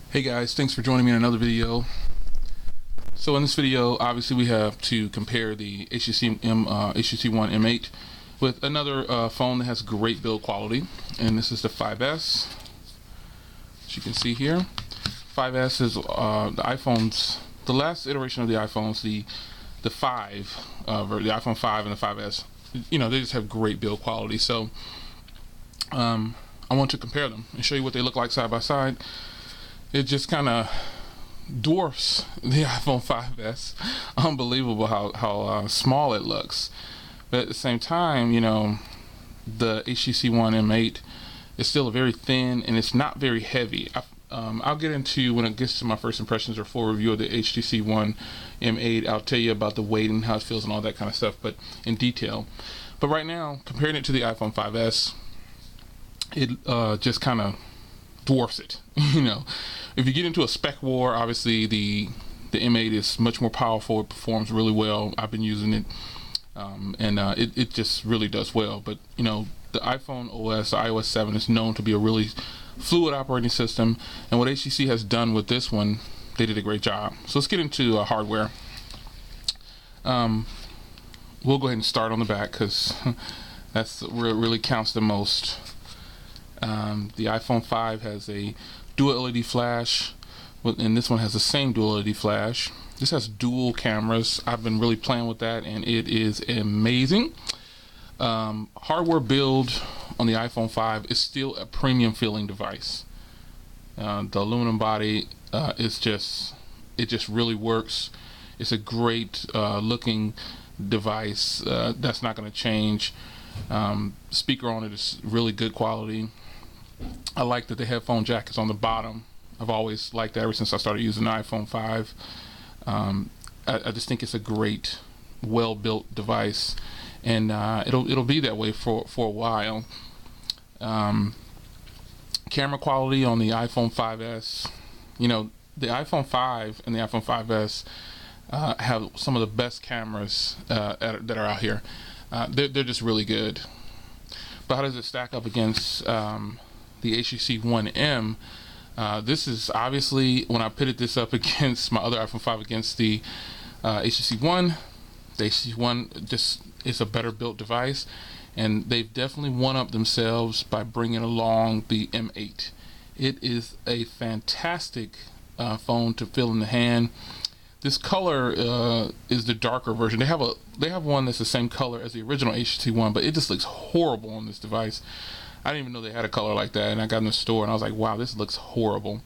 Hey guys, thanks for joining me in another video. So in this video, obviously we have to compare the HTC One M8 with another phone that has great build quality, and this is the 5S. As you can see here, 5S is the last iteration of the iPhones, the iPhone 5 and the 5S. You know, they just have great build quality. So I want to compare them and show you what they look like side by side. It just kind of dwarfs the iPhone 5S. Unbelievable how small it looks. But at the same time, you know, the HTC One M8 is still very thin and it's not very heavy. I'll get into, when it gets to my first impressions or full review of the HTC One M8, I'll tell you about the weight and how it feels and all that kind of stuff, but in detail. But right now, comparing it to the iPhone 5S, it just kind of dwarfs it. You know, if you get into a spec war, obviously the M8 is much more powerful. It performs really well. I've been using it, and it just really does well. But you know, the iPhone OS, the iOS 7, is known to be a really fluid operating system, and what HTC has done with this one, they did a great job. So let's get into hardware. We'll go ahead and start on the back because that's where it really counts the most. The iPhone 5 has a dual LED flash, and this one has the same dual LED flash. This has dual cameras. I've been really playing with that, and it is amazing. Hardware build on the iPhone 5 is still a premium feeling device. The aluminum body it just really works. It's a great looking device. That's not going to change. Speaker on it is really good quality. I like that the headphone jack is on the bottom. I've always liked that ever since I started using the iPhone 5. I just think it's a great, well-built device, and it'll be that way for a while. Camera quality on the iPhone 5S, you know, the iPhone 5 and the iPhone 5S have some of the best cameras that are out here. They're just really good. But how does it stack up against the HTC One M? This is obviously, when I pitted this up against my other iPhone 5 against the HTC One, the HTC One just is a better built device, and they've definitely one-upped themselves by bringing along the M8. It is a fantastic phone to feel in the hand. This color is the darker version. They have one that's the same color as the original HTC One, but it just looks horrible on this device. I didn't even know they had a color like that, and I got in the store and I was like, wow, this looks horrible.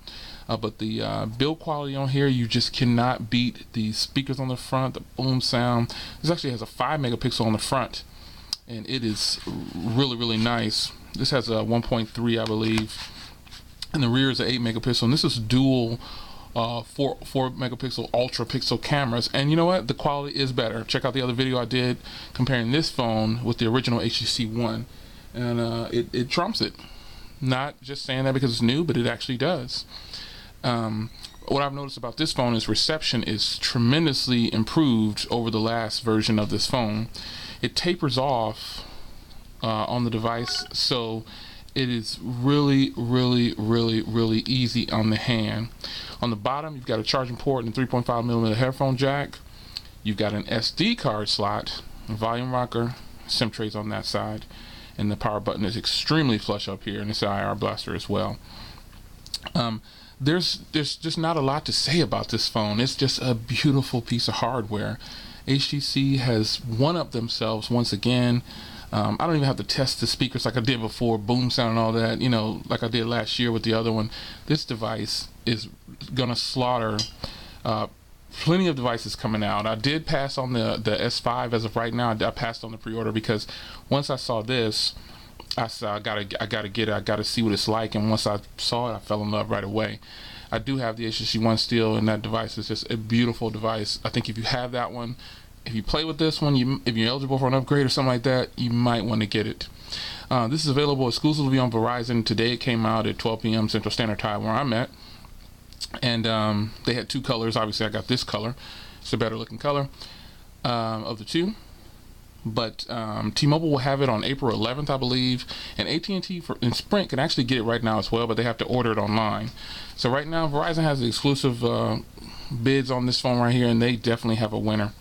But the build quality on here, you just cannot beat the speakers on the front, the boom sound. This actually has a 5 megapixel on the front, and it is really, really nice. This has a 1.3, I believe, and the rear is an 8 megapixel, and this is dual 4 megapixel ultra pixel cameras. And you know what, the quality is better. Check out the other video I did comparing this phone with the original HTC One, and it trumps it. Not just saying that because it's new, but it actually does. What I've noticed about this phone is reception is tremendously improved over the last version of this phone. It tapers off on the device, so it is really, really, really, really easy on the hand. On the bottom, you've got a charging port and a 3.5mm headphone jack. You've got an SD card slot, a volume rocker, SIM trays on that side, and the power button is extremely flush up here, and it's an IR blaster as well. There's just not a lot to say about this phone. It's just a beautiful piece of hardware. HTC has one-upped themselves once again. I don't even have to test the speakers like I did before, boom sound and all that, you know, like I did last year with the other one. This device is gonna slaughter plenty of devices coming out. I did pass on the S5 as of right now. I passed on the pre-order because once I saw this, I said I gotta get it. I gotta see what it's like, and once I saw it, I fell in love right away. I do have the HTC One still, and that device is just a beautiful device. I think if you have that one, if you play with this one, if you're eligible for an upgrade or something like that, you might want to get it. This is available exclusively on Verizon. Today it came out at 12 p.m. Central Standard Time where I'm at. And they had two colors. Obviously I got this color. It's a better looking color of the two. but T-Mobile will have it on April 11th, I believe, and AT&T and Sprint can actually get it right now as well, but they have to order it online. So right now, Verizon has the exclusive bids on this phone right here, and they definitely have a winner.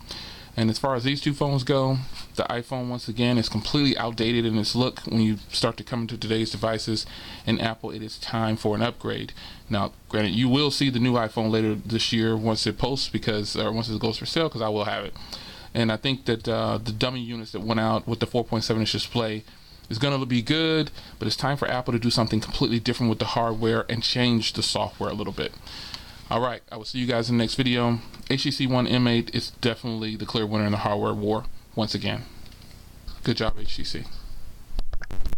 And as far as these two phones go, the iPhone, once again, is completely outdated in its look when you start to come into today's devices. And Apple, it is time for an upgrade. Now, granted, you will see the new iPhone later this year once it posts, or once it goes for sale, because I will have it. And I think that the dummy units that went out with the 4.7-inch display is going to be good, but it's time for Apple to do something completely different with the hardware and change the software a little bit. Alright, I will see you guys in the next video. HTC One M8 is definitely the clear winner in the hardware war once again. Good job, HTC.